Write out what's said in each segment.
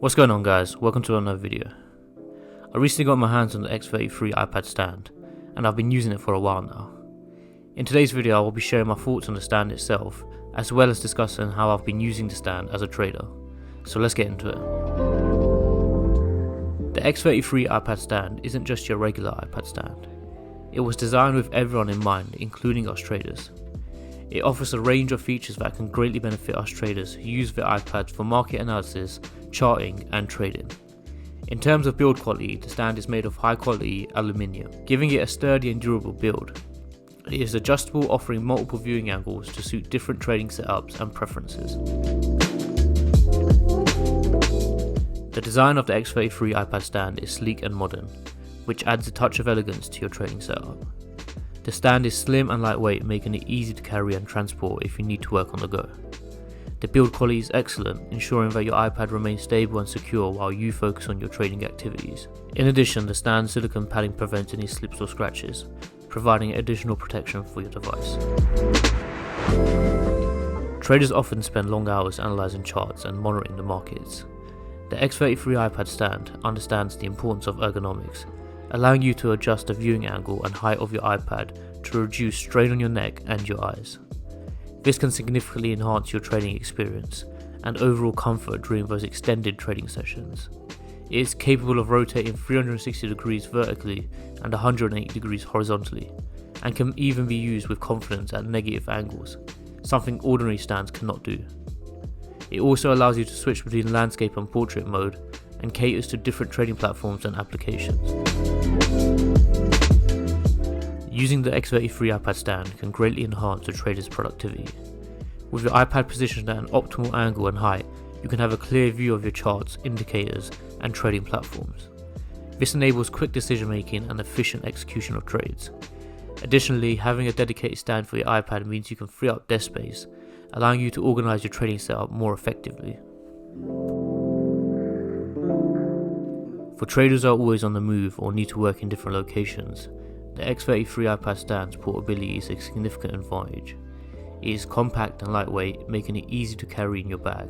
What's going on, guys? Welcome to another video. I recently got my hands on the X33 iPad stand and I've been using it for a while now. In today's video I will be sharing my thoughts on the stand itself, as well as discussing how I've been using the stand as a trader. So let's get into it. The X33 iPad stand isn't just your regular iPad stand. It was designed with everyone in mind, including us traders. It offers a range of features that can greatly benefit us traders who use their iPads for market analysis, charting and trading. In terms of build quality, the stand is made of high quality aluminium, giving it a sturdy and durable build. It is adjustable, offering multiple viewing angles to suit different trading setups and preferences. The design of the X33 iPad stand is sleek and modern, which adds a touch of elegance to your trading setup. The stand is slim and lightweight, making it easy to carry and transport if you need to work on the go. The build quality is excellent, ensuring that your iPad remains stable and secure while you focus on your trading activities. In addition, the stand's silicone padding prevents any slips or scratches, providing additional protection for your device. Traders often spend long hours analysing charts and monitoring the markets. The X33 iPad stand understands the importance of ergonomics, allowing you to adjust the viewing angle and height of your iPad to reduce strain on your neck and your eyes. This can significantly enhance your trading experience and overall comfort during those extended trading sessions. It is capable of rotating 360 degrees vertically and 180 degrees horizontally, and can even be used with confidence at negative angles, something ordinary stands cannot do. It also allows you to switch between landscape and portrait mode and caters to different trading platforms and applications. Using the X33 iPad stand can greatly enhance a trader's productivity. With your iPad positioned at an optimal angle and height, you can have a clear view of your charts, indicators, and trading platforms. This enables quick decision making and efficient execution of trades. Additionally, having a dedicated stand for your iPad means you can free up desk space, allowing you to organize your trading setup more effectively. For traders who are always on the move or need to work in different locations, the X33 iPad stand's portability is a significant advantage. It is compact and lightweight, making it easy to carry in your bag.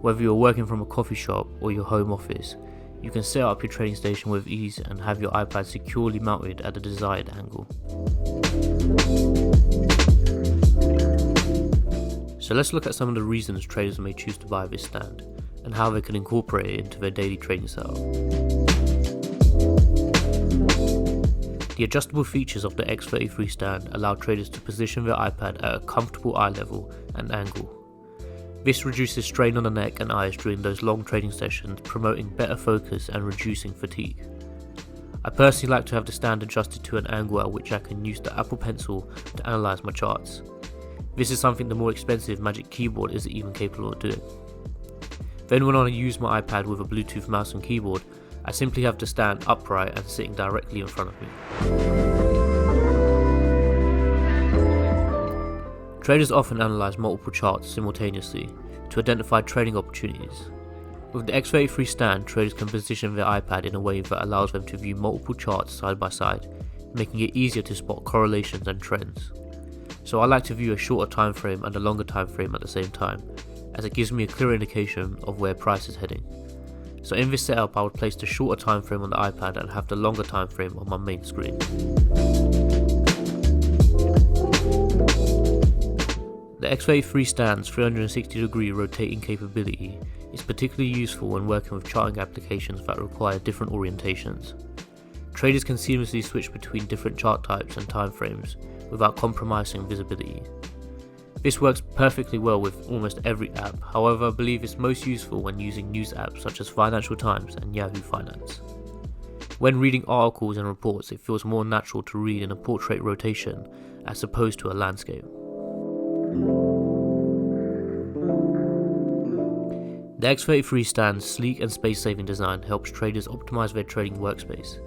Whether you're working from a coffee shop or your home office, you can set up your trading station with ease and have your iPad securely mounted at the desired angle. So let's look at some of the reasons traders may choose to buy this stand and how they can incorporate it into their daily trading setup. The adjustable features of the X33 stand allow traders to position their iPad at a comfortable eye level and angle. This reduces strain on the neck and eyes during those long trading sessions, promoting better focus and reducing fatigue. I personally like to have the stand adjusted to an angle at which I can use the Apple Pencil to analyse my charts. This is something the more expensive Magic Keyboard isn't even capable of doing. Then when I use my iPad with a Bluetooth mouse and keyboard, I simply have to stand upright and sitting directly in front of me. Traders often analyse multiple charts simultaneously to identify trading opportunities. With the X33 stand, traders can position their iPad in a way that allows them to view multiple charts side by side, making it easier to spot correlations and trends. So I like to view a shorter time frame and a longer time frame at the same time, as it gives me a clear indication of where price is heading. So in this setup, I would place the shorter time frame on the iPad and have the longer time frame on my main screen. The X33 stand's 360 degree rotating capability is particularly useful when working with charting applications that require different orientations. Traders can seamlessly switch between different chart types and time frames without compromising visibility. This works perfectly well with almost every app, however I believe it's most useful when using news apps such as Financial Times and Yahoo Finance. When reading articles and reports, it feels more natural to read in a portrait rotation as opposed to a landscape. The X33 stand's sleek and space-saving design helps traders optimize their trading workspace.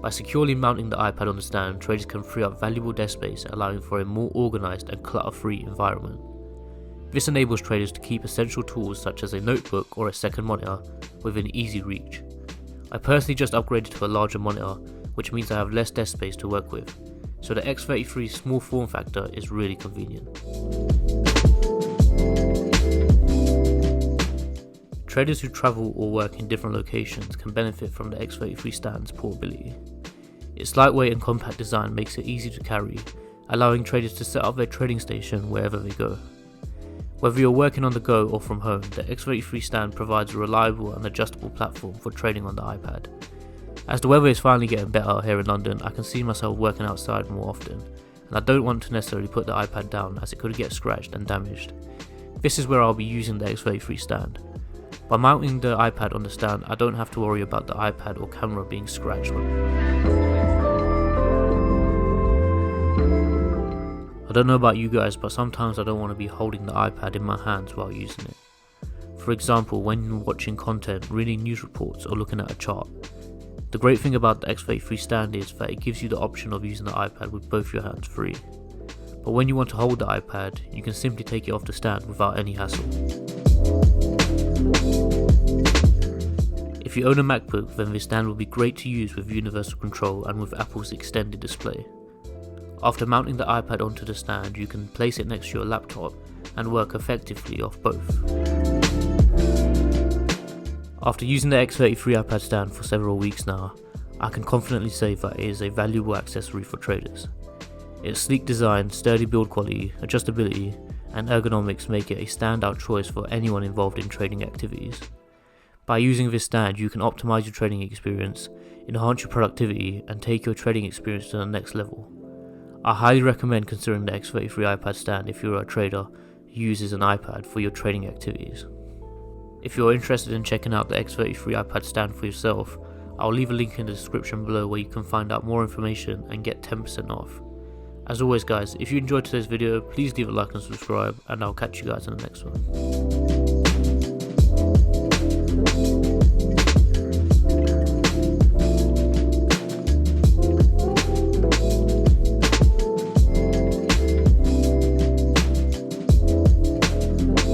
By securely mounting the iPad on the stand, traders can free up valuable desk space, allowing for a more organized and clutter-free environment. This enables traders to keep essential tools such as a notebook or a second monitor within easy reach. I personally just upgraded to a larger monitor, which means I have less desk space to work with, so the X33's small form factor is really convenient. Traders who travel or work in different locations can benefit from the X33 stand's portability. Its lightweight and compact design makes it easy to carry, allowing traders to set up their trading station wherever they go. Whether you're working on the go or from home, the X33 stand provides a reliable and adjustable platform for trading on the iPad. As the weather is finally getting better here in London, I can see myself working outside more often, and I don't want to necessarily put the iPad down as it could get scratched and damaged. This is where I'll be using the X33 stand. By mounting the iPad on the stand, I don't have to worry about the iPad or camera being scratched. I don't know about you guys, but sometimes I don't want to be holding the iPad in my hands while using it. For example, when watching content, reading news reports, or looking at a chart. The great thing about the X33 stand is that it gives you the option of using the iPad with both your hands free. But when you want to hold the iPad, you can simply take it off the stand without any hassle. If you own a MacBook, then this stand will be great to use with universal control and with Apple's extended display. After mounting the iPad onto the stand, you can place it next to your laptop and work effectively off both. After using the X33 iPad stand for several weeks now, I can confidently say that it is a valuable accessory for traders. Its sleek design, sturdy build quality, adjustability, and ergonomics make it a standout choice for anyone involved in trading activities. By using this stand, you can optimize your trading experience, enhance your productivity, and take your trading experience to the next level. I highly recommend considering the X33 iPad stand if you're a trader who uses an iPad for your trading activities. If you're interested in checking out the X33 iPad stand for yourself, I'll leave a link in the description below where you can find out more information and get 10% off. As always guys, if you enjoyed today's video, please leave a like and subscribe, and I'll catch you guys in the next one.